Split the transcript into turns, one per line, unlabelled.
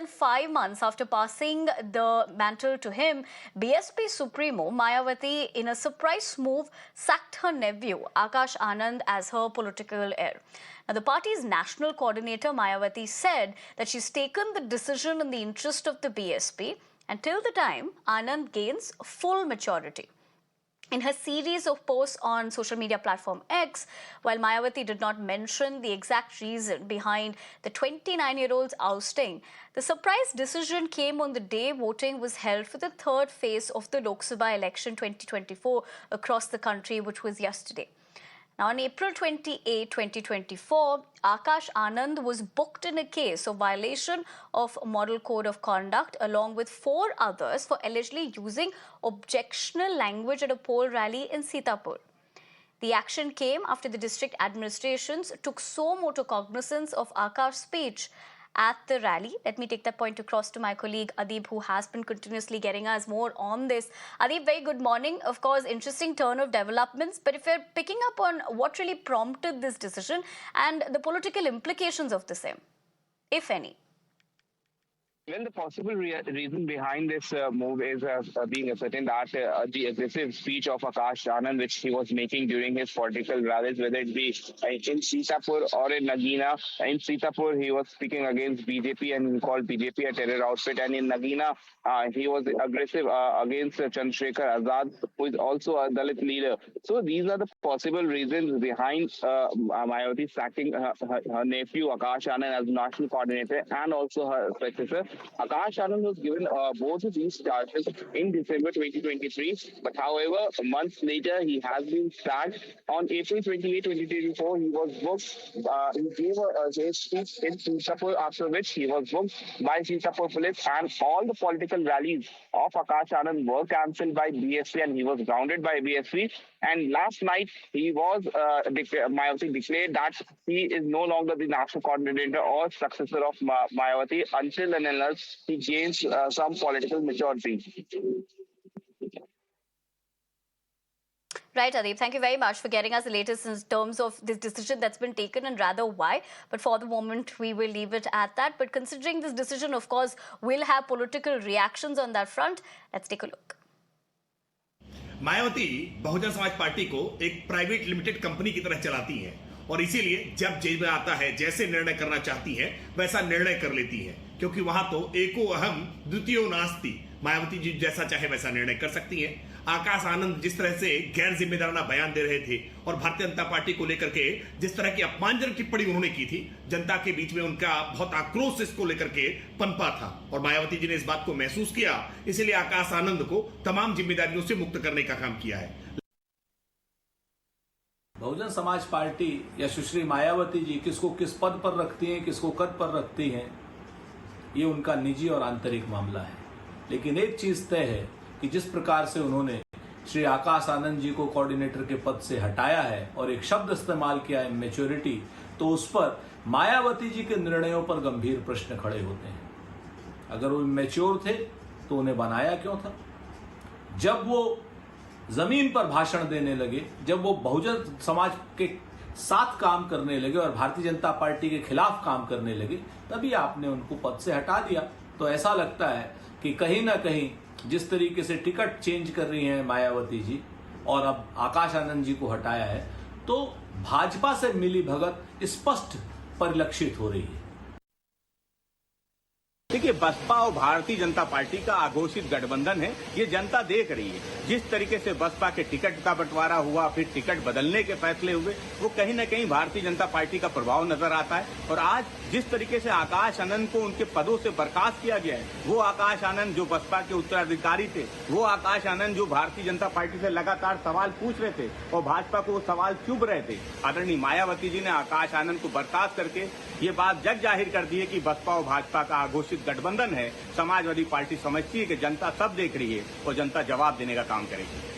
than 5 months after passing the mantle to him, BSP Supremo Mayawati, in a surprise move, sacked her nephew Akash Anand as her political heir. Now, the party's national coordinator Mayawati said that she's taken the decision in the interest of the BSP until the time Anand gains full maturity. In her series of posts on social media platform X, while Mayawati did not mention the exact reason behind the 29-year-old's ousting, the surprise decision came on the day voting was held for the third phase of the Lok Sabha election 2024 across the country, which was yesterday. Now, on April 28, 2024, Akash Anand was booked in a case of violation of Model Code of Conduct along with 4 others for allegedly using objectionable language at a poll rally in Sitapur. The action came after the district administrations took so moto cognizance of Akash's speech at the rally. Let me take that point across to my colleague Adib, who has been continuously getting us more on this. Adib, very good morning. Of course, interesting turn of developments, but if we're picking up on what really prompted this decision and the political implications of the same, if any.
Well, the possible reason behind this move is being ascertained that the aggressive speech of Akash Anand, which he was making during his political rallies, whether it be in Sitapur or in Nagina. In Sitapur, he was speaking against BJP and he called BJP a terror outfit. And in Nagina, he was aggressive against Chandrasekhar Azad, who is also a Dalit leader. So these are the possible reasons behind Mayawati sacking her nephew Akash Anand as national coordinator and also her successor. Akash Anand was given both of these charges in December 2023, but however, months later, he has been sacked. On April 28, 2024, he was booked. He gave a speech in Sitapur, after which he was booked by Sitapur police, and all the political rallies of Akash Anand were cancelled by BSP and he was grounded by BSP. And last night, he was Mayawati declared that he is no longer the national coordinator or successor of Mayawati until and unless he gains some political maturity.
Right, Adib. Thank you very much for getting us the latest in terms of this decision that's been taken and rather why. But for the moment, we will leave it at that. But considering this decision, of course, will have political reactions on that front. Let's take a look.
Mayawati Bahujan Samaj party को एक private limited company की तरह चलाती हैं और इसीलिए जब जेब में आता है जैसे निर्णय करना चाहती हैं वैसा निर्णय कर लेती हैं, क्योंकि वहां तो एको अहम द्वितीयो नास्ति। मायावती जी जैसा चाहे वैसा निर्णय कर सकती हैं। आकाश आनंद जिस तरह से गैर जिम्मेदाराना बयान दे रहे थे और भारतीय जनता पार्टी को लेकर के जिस तरह की अपमानजनक टिप्पणी उन्होंने की थी, जनता के बीच में उनका बहुत आक्रोश इसको लेकर के पनपा था और मायावती जी ने इस बात को महसूस किया, इसीलिए आकाश आनंद को तमाम जिम्मेदारियों से मुक्त करने का काम किया है।
बहुजन समाज पार्टी या सुश्री मायावती जी किसको किस पद पर रखती हैं, किसको कद पर रखती हैं, ये उनका निजी और आंतरिक मामला है। लेकिन एक चीज तय है कि जिस प्रकार से उन्होंने श्री आकाश आनंद जी को कोऑर्डिनेटर के पद से हटाया है और एक शब्द इस्तेमाल किया है मैच्योरिटी, तो उस पर मायावती जी के निर्णयों पर गंभीर प्रश्न खड़े होते हैं। अगर वो मैच्योर थे तो उन्हें बनाया क्यों था? जब वो जमीन पर भाषण देने लगे, जब वो बहुजन समाज के साथ काम करने लगे और भारतीय जनता पार्टी के खिलाफ काम करने लगे, तभी आपने उनको पद से हटा दिया। तो ऐसा लगता है कि कहीं ना कहीं जिस तरीके से टिकट चेंज कर रही हैं मायावती जी और अब आकाश आनंद जी को हटाया है, तो भाजपा से मिली भगत स्पष्ट परिलक्षित हो रही है।
देखिए, बसपा और भारतीय जनता पार्टी का अघोषित गठबंधन है, ये जनता देख रही है। जिस तरीके से बसपा के टिकट का बंटवारा हुआ, फिर टिकट बदलने के फैसले हुए, वो कहीं न कहीं भारतीय जनता पार्टी का प्रभाव नजर आता है। और आज जिस तरीके से आकाश आनंद को उनके पदों से बर्खास्त किया गया है, वो आकाश आनंद जो बसपा के उत्तराधिकारी थे, वो आकाश आनंद जो भारतीय जनता पार्टी से लगातार सवाल पूछ रहे थे और भाजपा को वो सवाल चुभ रहे थे, आदरणीय मायावती जी ने आकाश आनंद को बर्खास्त करके ये बात जग जाहिर कर दी है कि बसपा और भाजपा का अघोषित गठबंधन है। समाजवादी पार्टी समझती है कि जनता सब देख रही है और जनता जवाब देने का काम करेगी।